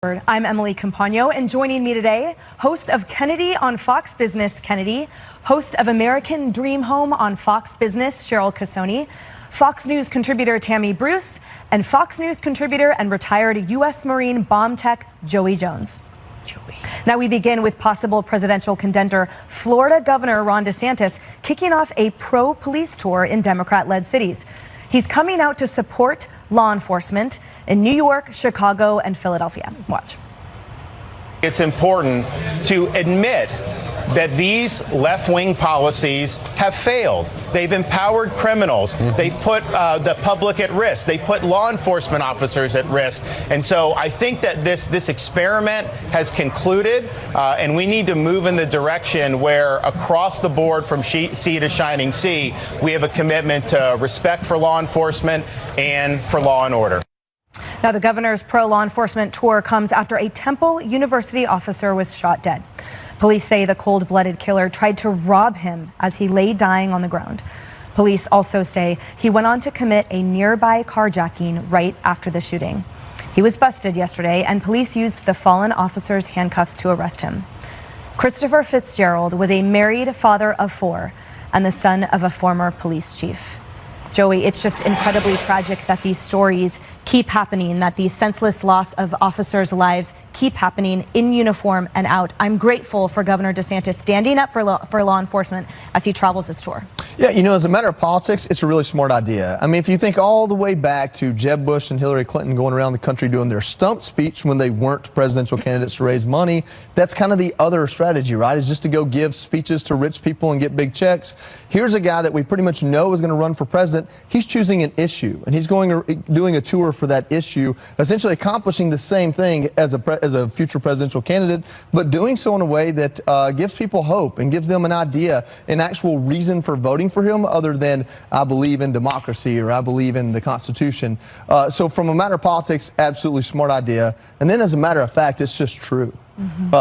I'm Emily Campagno, and joining me today, host of Kennedy on Fox Business, Kennedy, host of American Dream Home on Fox Business, Cheryl Casoni, Fox News contributor Tammy Bruce, and Fox News contributor and retired U.S. Marine bomb tech Joey Jones. Now we begin with possible presidential contender Florida Governor Ron DeSantis kicking off a pro-police tour in Democrat-led cities. He's coming out to support law enforcement in New York, Chicago, and Philadelphia. Watch. It's important to admit that these left-wing policies have failed. They've empowered criminals. They've put the public at risk. They've put law enforcement officers at risk. And so I think that this experiment has concluded, and we need to move in the direction where across the board from sea to shining sea, we have a commitment to respect for law enforcement and for law and order. Now, the governor's pro-law enforcement tour comes after a Temple University officer was shot dead. Police say the cold-blooded killer tried to rob him as he lay dying on the ground. Police also say he went on to commit a nearby carjacking right after the shooting. He was busted yesterday, and police used the fallen officer's handcuffs to arrest him. Christopher Fitzgerald was a married father of 4 and the son of a former police chief. Joey, it's just incredibly tragic that these stories keep happening, that the senseless loss of officers' lives keep happening in uniform and out. I'm grateful for Governor DeSantis standing up for law enforcement as he travels this tour. Yeah, you know, as a matter of politics, it's a really smart idea. I mean, if you think all the way back to Jeb Bush and Hillary Clinton going around the country doing their stump speech when they weren't presidential candidates to raise money, that's kind of the other strategy, right? Is just to go give speeches to rich people and get big checks. Here's a guy that we pretty much know is going to run for president. He's choosing an issue, and he's doing a tour for that issue, essentially accomplishing the same thing as a future presidential candidate, but doing so in a way that gives people hope and gives them an idea, an actual reason for voting for him other than I believe in democracy or I believe in the Constitution. So from a matter of politics, absolutely smart idea. And then as a matter of fact, it's just true.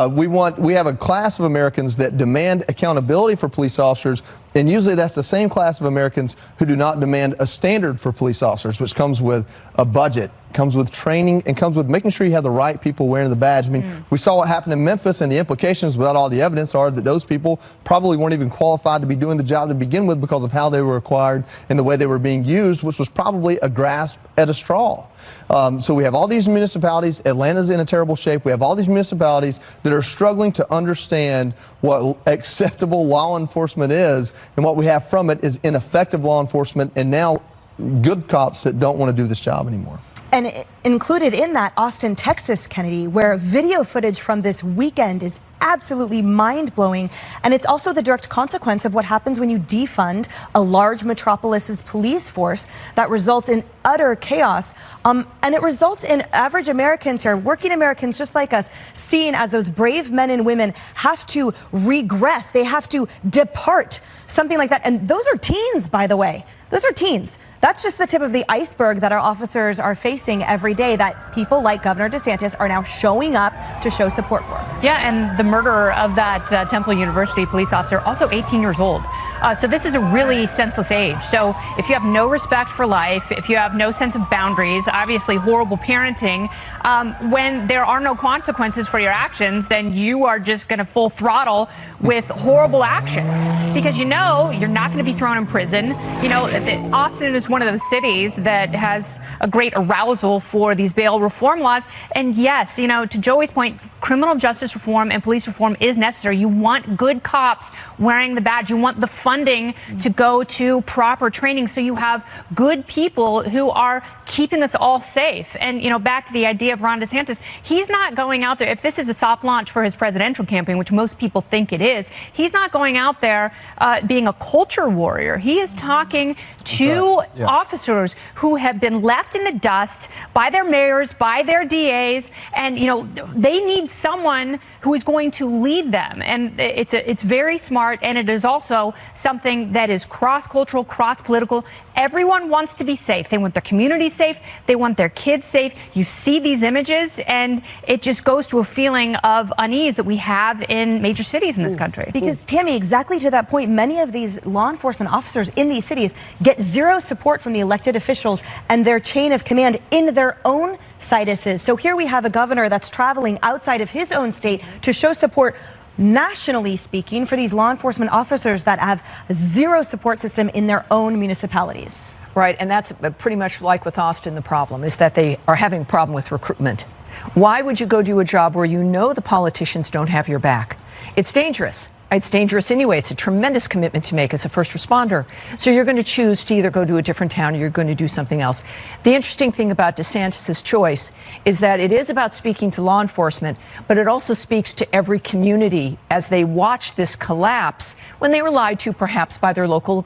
We have a class of Americans that demand accountability for police officers, and usually that's the same class of Americans who do not demand a standard for police officers, which comes with a budget, comes with training, and comes with making sure you have the right people wearing the badge. I mean, we saw what happened in Memphis, and the implications without all the evidence are that those people probably weren't even qualified to be doing the job to begin with because of how they were acquired and the way they were being used, which was probably a grasp at a straw. So we have all these municipalities. Atlanta's in a terrible shape. We have all these municipalities that are struggling to understand what acceptable law enforcement is, and what we have from it is ineffective law enforcement and now good cops that don't want to do this job anymore. And included in that, Austin, Texas, Kennedy, where video footage from this weekend is absolutely mind-blowing. And it's also the direct consequence of what happens when you defund a large metropolis's police force that results in utter chaos. And it results in average Americans here, working Americans just like us, seen as those brave men and women have to regress. They have to depart, something like that. And those are teens, by the way. Those are teens. That's just the tip of the iceberg that our officers are facing every day that people like Governor DeSantis are now showing up to show support for. Yeah, and the murderer of that Temple University police officer, also 18 years old. So this is a really senseless age. So if you have no respect for life, if you have no sense of boundaries, obviously horrible parenting, when there are no consequences for your actions, then you are just going to full throttle with horrible actions because you know you're not going to be thrown in prison. You know, Austin is one of those cities that has a great arousal for these bail reform laws. And yes, you know, to Joey's point, criminal justice reform and police reform is necessary. You want good cops wearing the badge. You want the funding to go to proper training so you have good people who are keeping us all safe. And, you know, back to the idea of Ron DeSantis, he's not going out there, if this is a soft launch for his presidential campaign, which most people think it is, he's not going out there being a culture warrior. He is talking to officers who have been left in the dust by their mayors, by their DAs, and, you know, they need someone who is going to lead them. And it's very smart, and it is also something that is cross-cultural, cross-political. Everyone wants to be safe. They want their community safe. They want their kids safe. You see these images, and it just goes to a feeling of unease that we have in major cities in this country. Because, Tammy, exactly to that point, many of these law enforcement officers in these cities get zero support from the elected officials and their chain of command in their own situs. So here we have a governor that's traveling outside of his own state to show support, nationally speaking, for these law enforcement officers that have zero support system in their own municipalities. Right, and that's pretty much like with Austin. The problem is that they are having a problem with recruitment. Why would you go do a job where you know the politicians don't have your back? It's dangerous. It's dangerous anyway. It's a tremendous commitment to make as a first responder. So you're going to choose to either go to a different town or you're going to do something else. The interesting thing about DeSantis's choice is that it is about speaking to law enforcement, but it also speaks to every community as they watch this collapse when they were lied to perhaps by their local,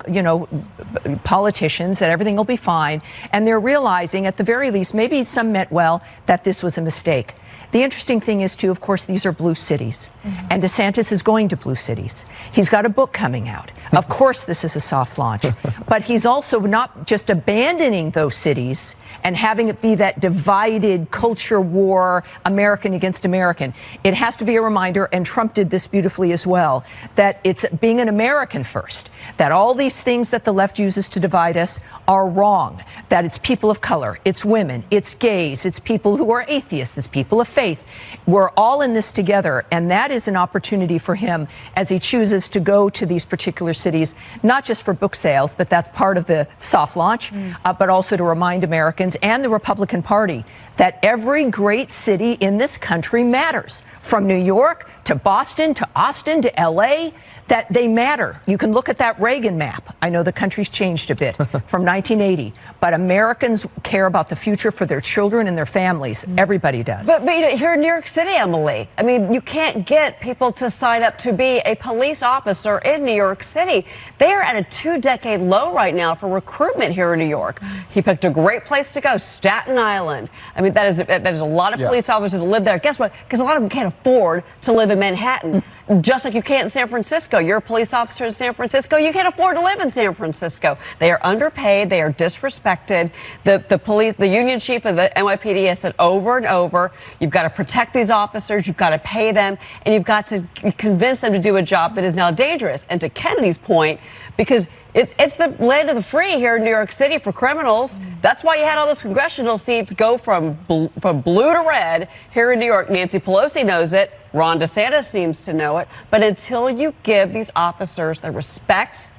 politicians that everything will be fine. And they're realizing at the very least, maybe some meant well, that this was a mistake. The interesting thing is, too, of course, these are blue cities. And DeSantis is going to blue cities. He's got a book coming out. Of course, this is a soft launch. But he's also not just abandoning those cities and having it be that divided culture war, American against American. It has to be a reminder, and Trump did this beautifully as well, that it's being an American first, that all these things that the left uses to divide us are wrong, that it's people of color, it's women, it's gays, it's people who are atheists, it's people of faith. We're all in this together, and that is an opportunity for him as he chooses to go to these particular cities, not just for book sales, but that's part of the soft launch, but also to remind Americans and the Republican Party that every great city in this country matters, from New York to Boston to Austin to LA, that they matter. You can look at that Reagan map. I know the country's changed a bit from 1980, but Americans care about the future for their children and their families. Everybody does. But here in New York City, Emily, I mean, you can't get people to sign up to be a police officer in New York City. They are at a 2-decade low right now for recruitment here in New York. He picked a great place to go, Staten Island. I mean, that is a lot of police officers that live there. Guess what? Because a lot of them can't afford to live in Manhattan. Just like you can't in San Francisco. You're a police officer in San Francisco. You can't afford to live in San Francisco. They are underpaid. They are disrespected. The union chief of the NYPD has said over and over, you've got to protect these officers. You've got to pay them. And you've got to convince them to do a job that is now dangerous. And to Kennedy's point, because it's the land of the free here in New York City for criminals. That's why you had all those congressional seats go from blue to red here in New York. Nancy Pelosi knows it. Ron DeSantis seems to know it. But until you give these officers the respect,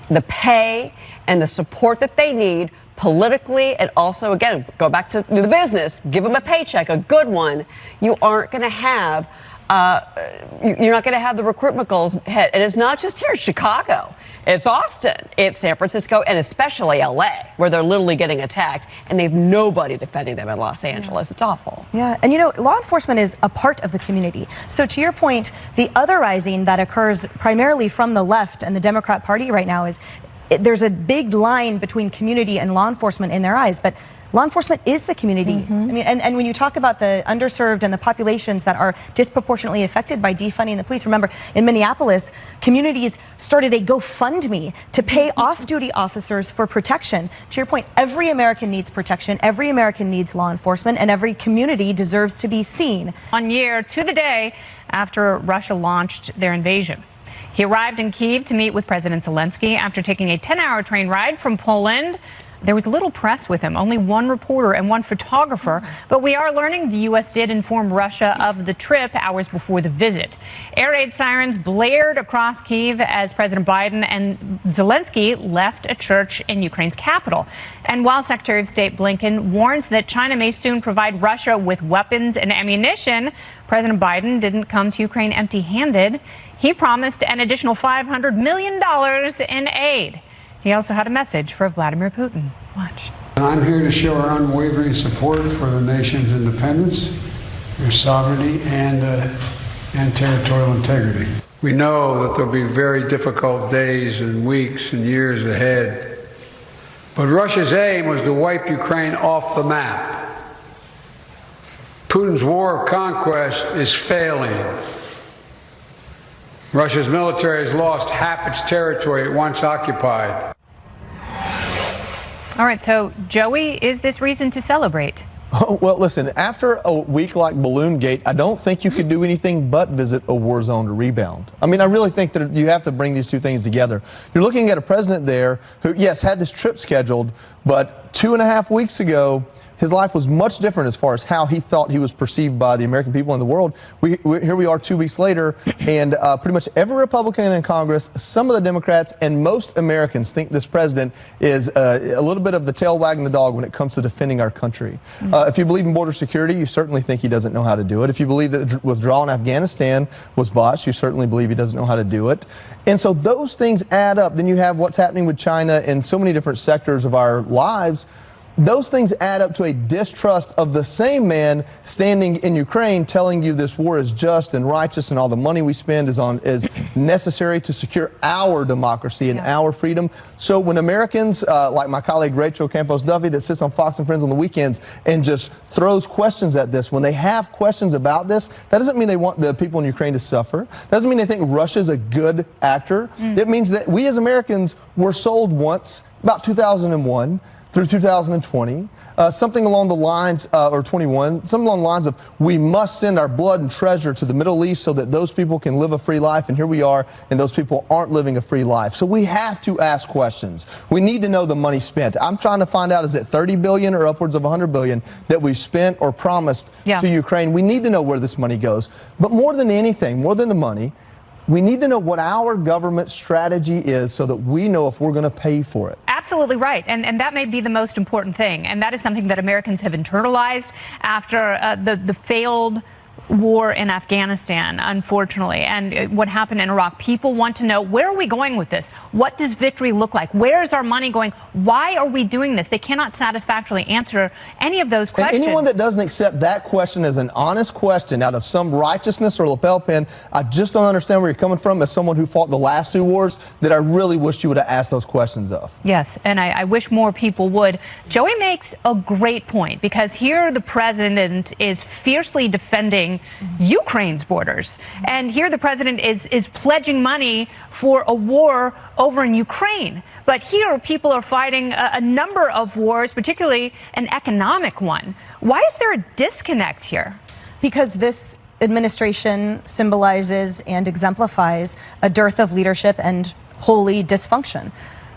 the pay, and the support that they need politically, and also, again, go back to the business, give them a paycheck, a good one, you aren't going to have you're not going to have the recruitment goals hit. And it's not just here, Chicago. It's Austin. It's San Francisco, and especially LA, where they're literally getting attacked, and they have nobody defending them in Los Angeles. It's awful. Yeah, and law enforcement is a part of the community. So to your point, the otherizing that occurs primarily from the left and the Democrat Party right now is there's a big line between community and law enforcement in their eyes, but law enforcement is the community. I mean, and when you talk about the underserved and the populations that are disproportionately affected by defunding the police, remember in Minneapolis, communities started a GoFundMe to pay off-duty officers for protection. To your point, every American needs protection, every American needs law enforcement, and every community deserves to be seen. 1 year to the day after Russia launched their invasion. He arrived in Kyiv to meet with President Zelensky after taking a 10-hour train ride from Poland. There was little press with him, only one reporter and one photographer, but we are learning the U.S. did inform Russia of the trip hours before the visit. Air raid sirens blared across Kyiv as President Biden and Zelensky left a church in Ukraine's capital. And while Secretary of State Blinken warns that China may soon provide Russia with weapons and ammunition, President Biden didn't come to Ukraine empty-handed. He promised an additional $500 million in aid. He also had a message for Vladimir Putin. Watch. I'm here to show our unwavering support for the nation's independence, their sovereignty, and territorial integrity. We know that there'll be very difficult days and weeks and years ahead. But Russia's aim was to wipe Ukraine off the map. Putin's war of conquest is failing. Russia's military has lost half its territory it once occupied. All right, so Joey, is this reason to celebrate? Oh, well, listen, after a week like Balloon Gate, I don't think you could do anything but visit a war zone to rebound. I mean, I really think that you have to bring these two things together. You're looking at a president there who, yes, had this trip scheduled, but 2.5 weeks ago, his life was much different as far as how he thought he was perceived by the American people in the world. Here we are 2 weeks later, and pretty much every Republican in Congress, some of the Democrats, and most Americans think this president is a little bit of the tail wagging the dog when it comes to defending our country. If you believe in border security, you certainly think he doesn't know how to do it. If you believe that withdrawal in Afghanistan was botched, you certainly believe he doesn't know how to do it. And so those things add up. Then you have what's happening with China in so many different sectors of our lives. Those things add up to a distrust of the same man standing in Ukraine telling you this war is just and righteous and all the money we spend is necessary to secure our democracy and our freedom. So when Americans, like my colleague Rachel Campos Duffy that sits on Fox and Friends on the weekends and just throws questions at this, when they have questions about this, that doesn't mean they want the people in Ukraine to suffer. That doesn't mean they think Russia's a good actor. It means that we as Americans were sold once, about 2001, through 2020, something along the lines, or 21, something along the lines of we must send our blood and treasure to the Middle East so that those people can live a free life, and here we are, and those people aren't living a free life. So we have to ask questions. We need to know the money spent. I'm trying to find out, is it 30 billion or upwards of 100 billion that we've spent or promised to Ukraine? We need to know where this money goes. But more than anything, more than the money, we need to know what our government strategy is so that we know if we're going to pay for it. Absolutely right. And that may be the most important thing. And that is something that Americans have internalized after the failed war in Afghanistan, unfortunately, and what happened in Iraq. People want to know, where are we going with this? What does victory look like? Where is our money going? Why are we doing this? They cannot satisfactorily answer any of those questions. And anyone that doesn't accept that question as an honest question out of some righteousness or lapel pin, I just don't understand where you're coming from as someone who fought the last 2 wars that I really wish you would have asked those questions of. Yes, and I wish more people would. Joey makes a great point, because here the president is fiercely defending Ukraine's borders. And here the president is pledging money for a war over in Ukraine. But here people are fighting a number of wars, particularly an economic one. Why is there a disconnect here? Because this administration symbolizes and exemplifies a dearth of leadership and holy dysfunction.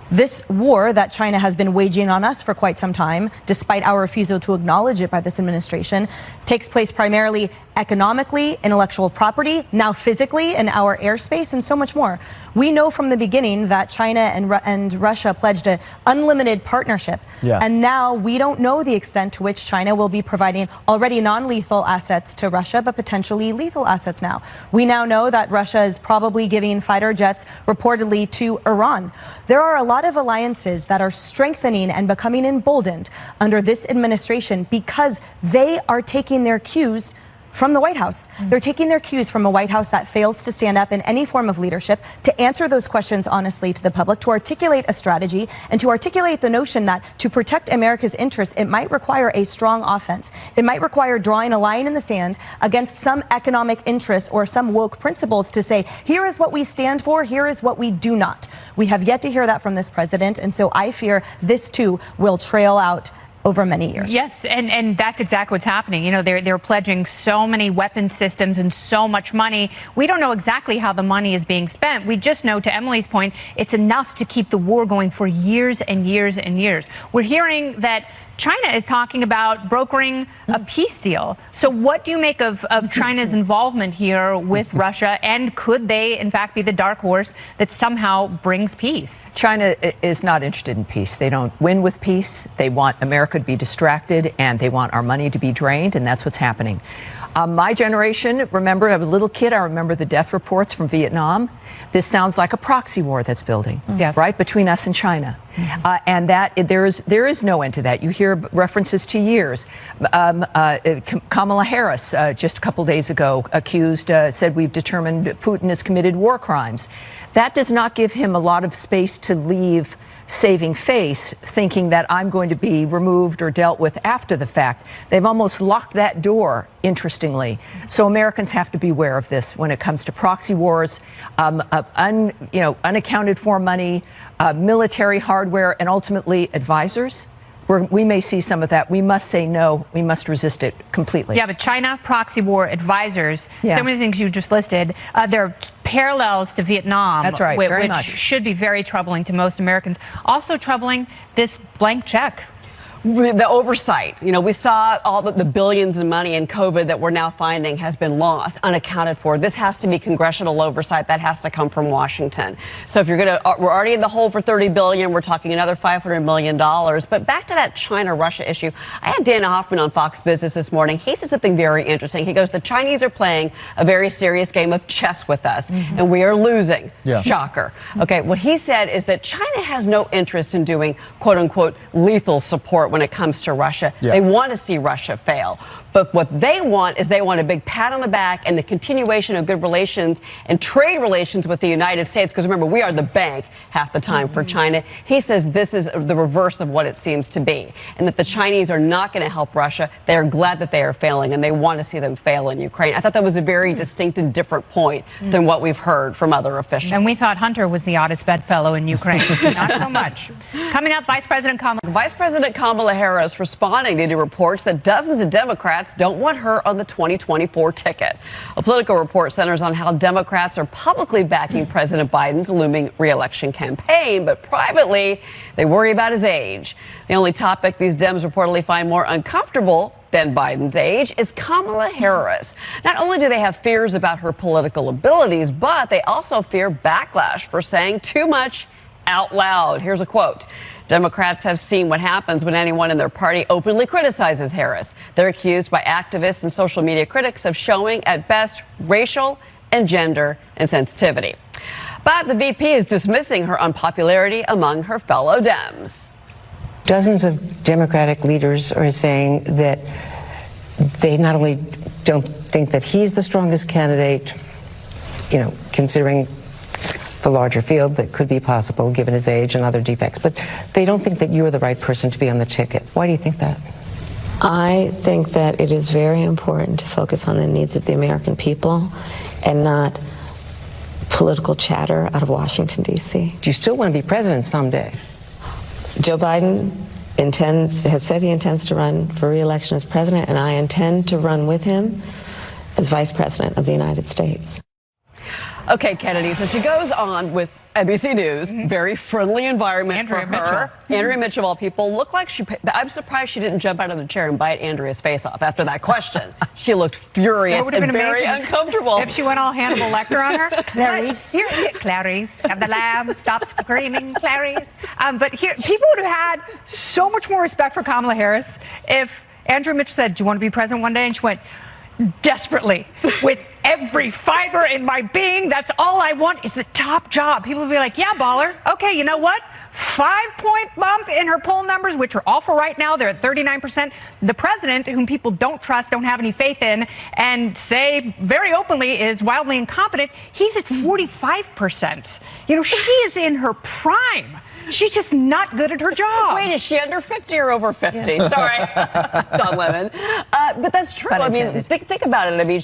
This war that China has been waging on us for quite some time, despite our refusal to acknowledge it by this administration, takes place primarily economically, intellectual property, now physically in our airspace, and so much more. We know from the beginning that China and Russia pledged an unlimited partnership. And now we don't know the extent to which China will be providing already non-lethal assets to Russia, but potentially lethal assets now. We now know that Russia is probably giving fighter jets reportedly to Iran. There are a lot of alliances that are strengthening and becoming emboldened under this administration because they are taking their cues from the White House. They're taking their cues from a White House that fails to stand up in any form of leadership, to answer those questions honestly to the public, to articulate a strategy, and to articulate the notion that to protect America's interests, it might require a strong offense. It might require drawing a line in the sand against some economic interests or some woke principles to say, here is what we stand for, here is what we do not. We have yet to hear that from this president, and so I fear this too will trail out over many years. Yes, and that's exactly what's happening. You know, they're pledging so many weapon systems and so much money. We don't know exactly how the money is being spent. We just know, to Emily's point, it's enough to keep the war going for years and years and years. We're hearing that China is talking about brokering a peace deal. So what do you make of China's involvement here with Russia? And could they, in fact, be the dark horse that somehow brings peace? China is not interested in peace. They don't win with peace. They want America to be distracted, and they want our money to be drained, and that's what's happening. My generation, remember, I was a little kid, I remember the death reports from Vietnam. This sounds like a proxy war that's building, right, between us and China. And that there is no end to that. You hear references to years. Kamala Harris, just a couple days ago, said we've determined Putin has committed war crimes. That does not give him a lot of space to leave saving face, thinking that I'm going to be removed or dealt with after the fact. They've almost locked that door, interestingly. So Americans have to be aware of this when it comes to proxy wars, unaccounted for money, military hardware, and ultimately advisors. We may see some of that. We must say no. We must resist it completely. Yeah, but China, proxy war, advisors, so many things you just listed, there are parallels to Vietnam. That's right, which should be very troubling to most Americans. Also troubling, this blank check. the oversight. We saw all the billions in money in COVID that we're now finding has been lost, unaccounted for. This has to be congressional oversight. That has to come from Washington. So if we're already in the hole for $30 billion, we're talking another $500 million. But back to that China-Russia issue. I had Dana Hoffman on Fox Business this morning. He said something very interesting. He goes, the Chinese are playing a very serious game of chess with us, and we are losing. Yeah. Shocker. Okay, what he said is that China has no interest in doing, quote unquote, lethal support when it comes to Russia. Yeah. They want to see Russia fail. But what they want is they want a big pat on the back and the continuation of good relations and trade relations with the United States. Because remember, we are the bank half the time for China. He says this is the reverse of what it seems to be, and that the Chinese are not going to help Russia. They are glad that they are failing, and they want to see them fail in Ukraine. I thought that was a very distinct and different point than what we've heard from other officials. And we thought Hunter was the oddest bedfellow in Ukraine. Not so much. Coming up, Vice President Kamala Harris responding to reports that dozens of Democrats don't want her on the 2024 ticket. A Politico report centers on how Democrats are publicly backing President Biden's looming re-election campaign, but privately, they worry about his age. The only topic these Dems reportedly find more uncomfortable than Biden's age is Kamala Harris. Not only do they have fears about her political abilities, but they also fear backlash for saying too much out loud. Here's a quote. Democrats have seen what happens when anyone in their party openly criticizes Harris. They're accused by activists and social media critics of showing, at best, racial and gender insensitivity. But the VP is dismissing her unpopularity among her fellow Dems. Dozens of Democratic leaders are saying that they not only don't think that he's the strongest candidate, considering the larger field that could be possible given his age and other defects, but they don't think that you're the right person to be on the ticket. Why do you think that? I think that it is very important to focus on the needs of the American people and not political chatter out of Washington, D.C. Do you still want to be president someday? Joe Biden has said he intends to run for re-election as president, and I intend to run with him as vice president of the United States. Okay, Kennedy, so she goes on with NBC News, very friendly environment for her. Andrea Mitchell, of all people, looked like I'm surprised she didn't jump out of the chair and bite Andrea's face off after that question. She looked furious and very uncomfortable. If she went all Hannibal Lecter on her. Clarice. Clarice, have the lamb, stop screaming, Clarice. But here, people would have had so much more respect for Kamala Harris if Andrea Mitchell said, do you want to be president one day? And she went, desperately, with every fiber in my being, that's all I want is the top job. People would be like, yeah, baller. Okay, you know what? 5-point bump in her poll numbers, which are awful right now. They're at 39%. The president, whom people don't trust, don't have any faith in, and say very openly is wildly incompetent, he's at 45%. She is in her prime. She's just not good at her job. Wait, is she under 50 or over 50? Yeah. Sorry, Don Lemon. But that's true. I mean, think about it. I mean,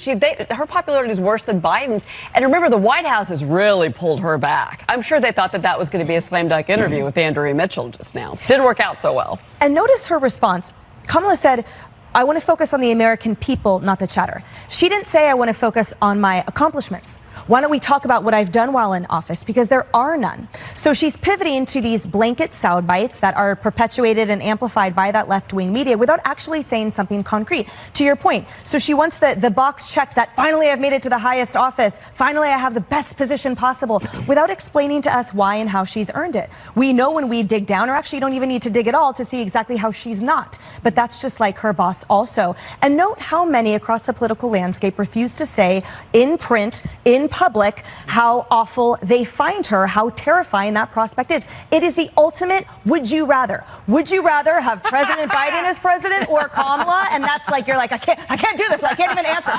her popularity is worse than Biden's. And remember, the White House has really pulled her back. I'm sure they thought that was going to be a slam dunk interview with Andrea Mitchell just now. Didn't work out so well. And notice her response. Kamala said, I want to focus on the American people, not the chatter. She didn't say I want to focus on my accomplishments. Why don't we talk about what I've done while in office? Because there are none. So she's pivoting to these blanket sound bites that are perpetuated and amplified by that left-wing media without actually saying something concrete. To your point, so she wants the box checked that finally I've made it to the highest office. Finally, I have the best position possible, without explaining to us why and how she's earned it. We know when we dig down, or actually you don't even need to dig at all to see exactly how she's not. But that's just like her boss also. And note how many across the political landscape refuse to say in print, in public, how awful they find her, how terrifying that prospect is. It is the ultimate would you rather. Would you rather have President Biden as president or Kamala? And that's like, you're like, I can't do this, so I can't even answer.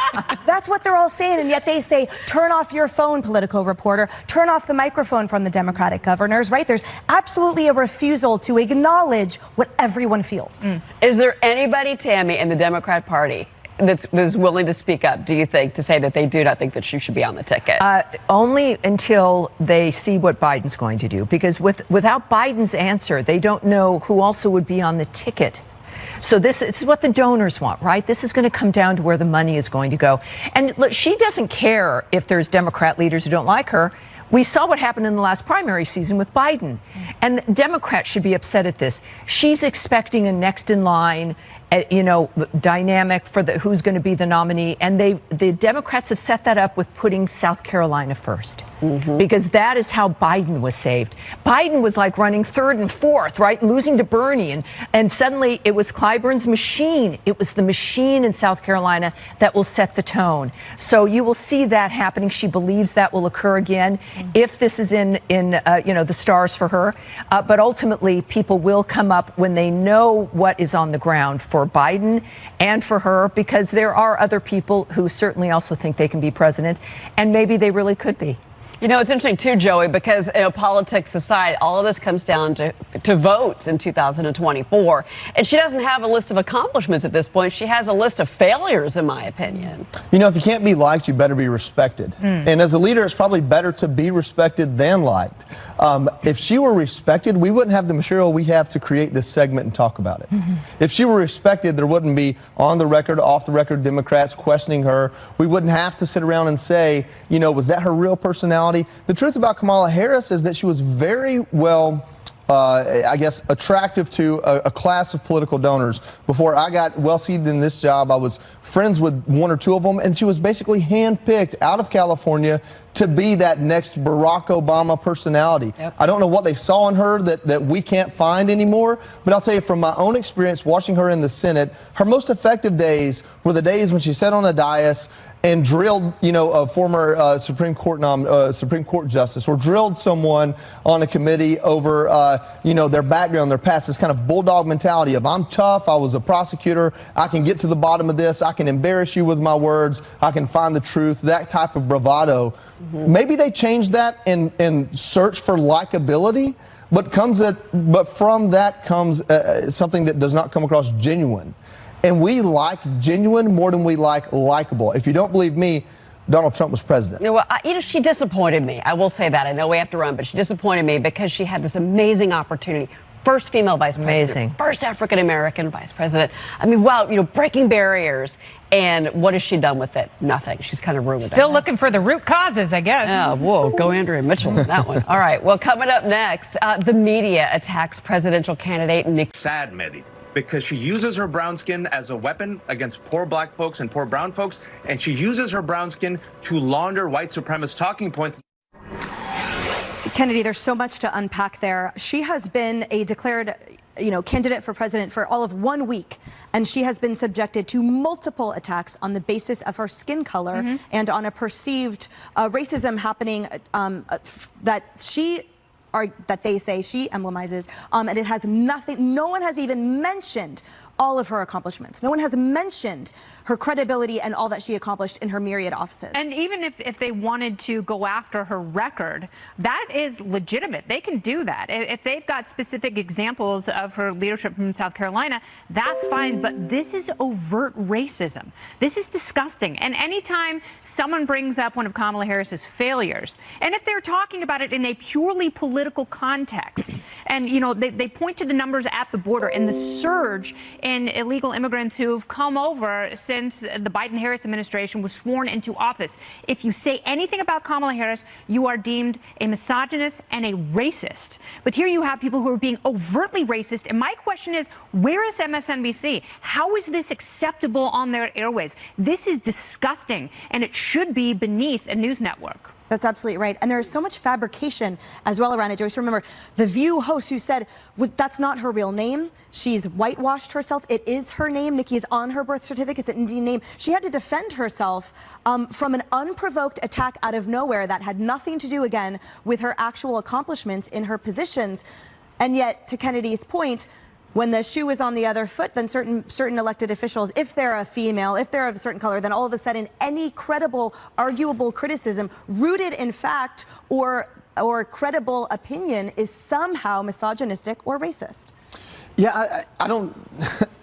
That's what they're all saying, and yet they say, turn off your phone, Politico reporter, turn off the microphone from the Democratic governors, right? There's absolutely a refusal to acknowledge what everyone feels. Is there anybody, Tammy, in the Democrat Party that's willing to speak up, do you think, to say that they do not think that she should be on the ticket? Only until they see what Biden's going to do, because without Biden's answer, they don't know who also would be on the ticket. So this is what the donors want, right? This is going to come down to where the money is going to go. And look, she doesn't care if there's Democrat leaders who don't like her. We saw what happened in the last primary season with Biden. And Democrats should be upset at this. She's expecting a next in line, dynamic for who's going to be the nominee. And the Democrats have set that up with putting South Carolina first. Because that is how Biden was saved. Biden was like running third and fourth, right? Losing to Bernie. And suddenly it was Clyburn's machine. It was the machine in South Carolina that will set the tone. So you will see that happening. She believes that will occur again if this is in the stars for her. But ultimately, people will come up when they know what is on the ground for Biden and for her, because there are other people who certainly also think they can be president, and maybe they really could be. You know, it's interesting, too, Joey, because politics aside, all of this comes down to votes in 2024. And she doesn't have a list of accomplishments at this point. She has a list of failures, in my opinion. You know, if you can't be liked, you better be respected. And as a leader, it's probably better to be respected than liked. If she were respected, we wouldn't have the material we have to create this segment and talk about it. If she were respected, there wouldn't be on the record, off the record Democrats questioning her. We wouldn't have to sit around and say, was that her real personality? The truth about Kamala Harris is that she was very well, attractive to a class of political donors. Before I got well-seated in this job, I was friends with one or two of them, and she was basically handpicked out of California to be that next Barack Obama personality. I don't know what they saw in her that we can't find anymore, but I'll tell you from my own experience watching her in the Senate, her most effective days were the days when she sat on a dais and drilled, a former Supreme Court justice, or drilled someone on a committee over, their background, their past, this kind of bulldog mentality of I'm tough, I was a prosecutor, I can get to the bottom of this, I can embarrass you with my words, I can find the truth, that type of bravado. Maybe they changed that in search for likability, but from that comes something that does not come across genuine. And we like genuine more than we like likable. If you don't believe me, Donald Trump was president. Well, she disappointed me. I will say that. I know we have to run, but she disappointed me because she had this amazing opportunity. First female vice president. Amazing. First African-American vice president. I mean, wow, breaking barriers. And what has she done with it? Nothing. She's kind of ruined it. Still looking for the root causes, I guess. Yeah, whoa, go Andrea Mitchell on that one. All right, well, coming up next, the media attacks presidential candidate Nikki. Sad, Mehdi, because she uses her brown skin as a weapon against poor black folks and poor brown folks, and she uses her brown skin to launder white supremacist talking points. Kennedy, there's so much to unpack there. She has been a declared candidate for president for all of 1 week, and she has been subjected to multiple attacks on the basis of her skin color and on a perceived racism happening that they say she emblemizes, and it has nothing. No one has even mentioned all of her accomplishments. No one has mentioned her credibility and all that she accomplished in her myriad offices. And even if they wanted to go after her record, that is legitimate. They can do that. If they've got specific examples of her leadership from South Carolina, that's fine. But this is overt racism. This is disgusting. And anytime someone brings up one of Kamala Harris's failures, and if they're talking about it in a purely political context, and they point to the numbers at the border and the surge in illegal immigrants who've come over since the Biden-Harris administration was sworn into office. If you say anything about Kamala Harris, you are deemed a misogynist and a racist. But here you have people who are being overtly racist. And my question is, where is MSNBC? How is this acceptable on their airways? This is disgusting, and it should be beneath a news network. That's absolutely right. And there is so much fabrication as well around it. Joyce, remember the View host who said that's not her real name. She's whitewashed herself. It is her name. Nikki is on her birth certificate. It's an Indian name. She had to defend herself from an unprovoked attack out of nowhere that had nothing to do, again, with her actual accomplishments in her positions. And yet, to Kennedy's point, when the shoe is on the other foot, then certain elected officials, if they're a female, if they're of a certain color, then all of a sudden any credible, arguable criticism rooted in fact or credible opinion is somehow misogynistic or racist. Yeah, I don't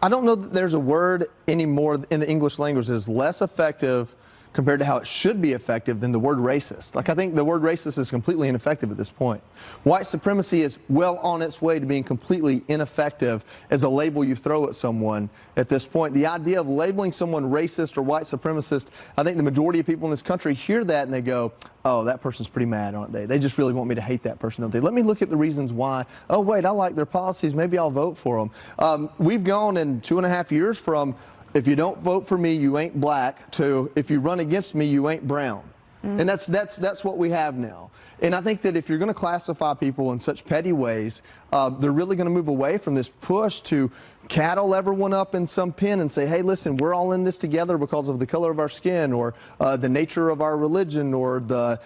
know that there's a word anymore in the English language that is less effective compared to how it should be effective than the word racist. Like, I think the word racist is completely ineffective at this point. White supremacy is well on its way to being completely ineffective as a label you throw at someone at this point. The idea of labeling someone racist or white supremacist, I think the majority of people in this country hear that and they go, oh, that person's pretty mad, aren't they? They just really want me to hate that person, don't they? Let me look at the reasons why. Oh, wait, I like their policies. Maybe I'll vote for them. We've gone in 2.5 years from if you don't vote for me, you ain't black, to if you run against me, you ain't brown. And that's what we have now. And I think that if you're going to classify people in such petty ways, they're really going to move away from this push to cattle everyone up in some pen and say, hey, listen, we're all in this together because of the color of our skin or the nature of our religion or the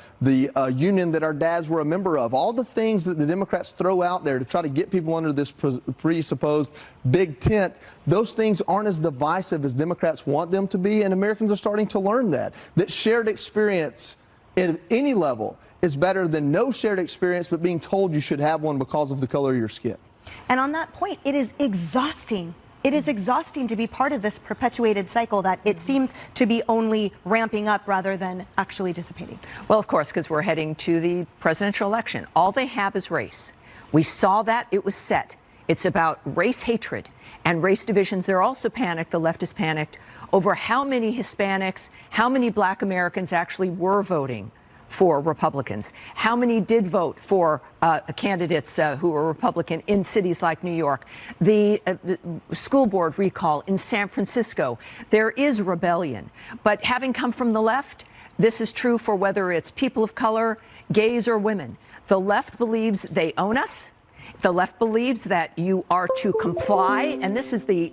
union that our dads were a member of. All the things that the Democrats throw out there to try to get people under this presupposed big tent, those things aren't as divisive as Democrats want them to be, and Americans are starting to learn that shared experience at any level is better than no shared experience but being told you should have one because of the color of your skin. And on that point, it is exhausting. It is exhausting to be part of this perpetuated cycle that it seems to be only ramping up rather than actually dissipating. Well, of course, because we're heading to the presidential election. All they have is race. We saw that. It was set. It's about race hatred and race divisions. They're also panicked, the left is panicked, over how many Hispanics, how many black Americans actually were voting for Republicans. How many did vote for candidates who were Republican in cities like New York? The school board recall in San Francisco. There is rebellion. But having come from the left, this is true for whether it's people of color, gays, or women. The left believes they own us. The left believes that you are to comply, and this is the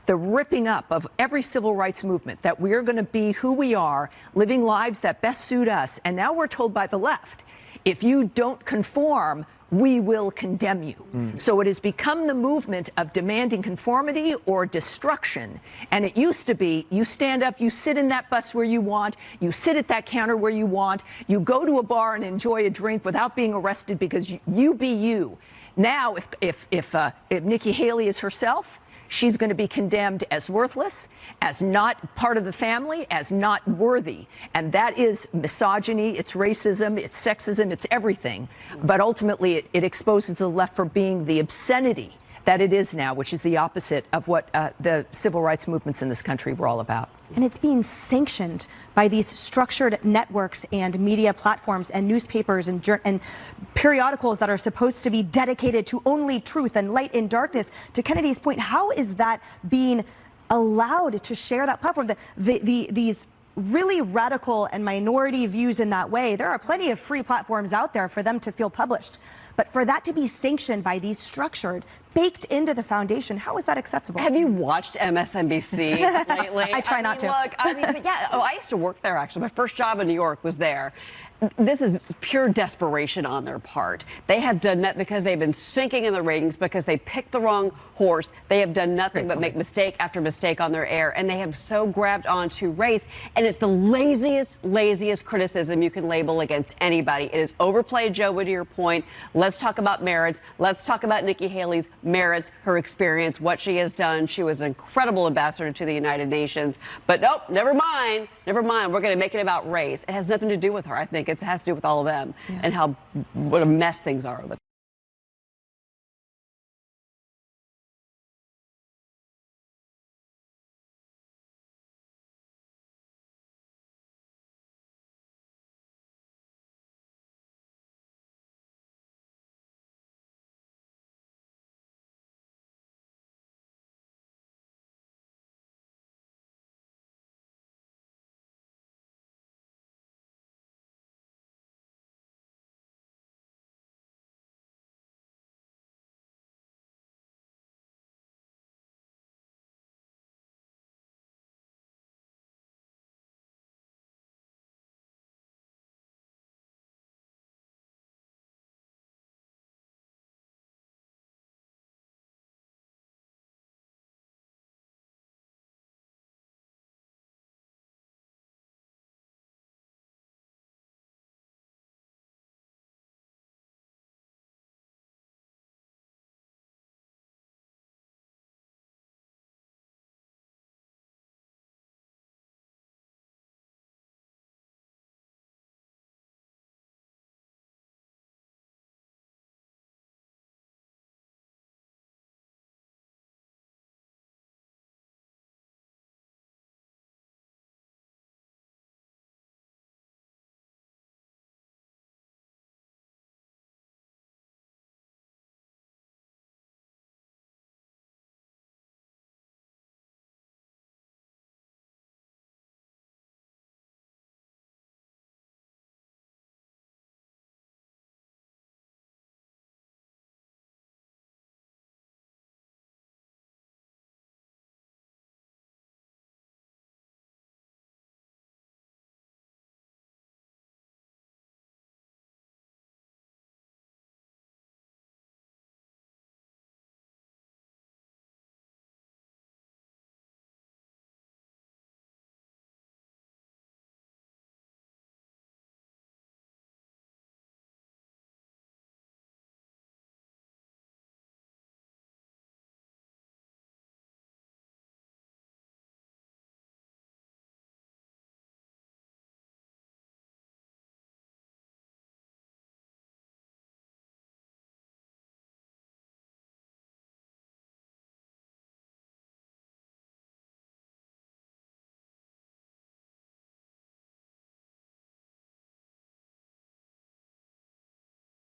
ripping up of every civil rights movement, that we're going to be who we are, living lives that best suit us. And now we're told by the left, if you don't conform, we will condemn you. So it has become the movement of demanding conformity or destruction. And it used to be, you stand up, you sit in that bus where you want, you sit at that counter where you want, you go to a bar and enjoy a drink without being arrested because you be you. Now, if Nikki Haley is herself, she's going to be condemned as worthless, as not part of the family, as not worthy. And that is misogyny, it's racism, it's sexism, it's everything. But ultimately, it exposes the left for being the obscenity that it is now, which is the opposite of what the civil rights movements in this country were all about. And it's being sanctioned by these structured networks and media platforms and newspapers and periodicals that are supposed to be dedicated to only truth and light in darkness. To Kennedy's point, how is that being allowed to share that platform? These really radical and minority views in that way, there are plenty of free platforms out there for them to feel published. But for that to be sanctioned by these structured, baked into the foundation, how is that acceptable? Have you watched MSNBC lately? I try not to. Look, but yeah, I used to work there, actually. My first job in New York was there. This is pure desperation on their part. They have done that because they've been sinking in the ratings, because they picked the wrong horse. They have done nothing but make mistake after mistake on their air, and they have so grabbed onto race. And it's the laziest criticism you can label against anybody. It is overplayed, Joe, to your point. Let's talk about merits. Let's talk about Nikki Haley's merits, her experience, what she has done. She was an incredible ambassador to the United Nations. But nope, never mind. We're going to make it about race. It has nothing to do with her. I think it has to do with all of them and what a mess things are over there.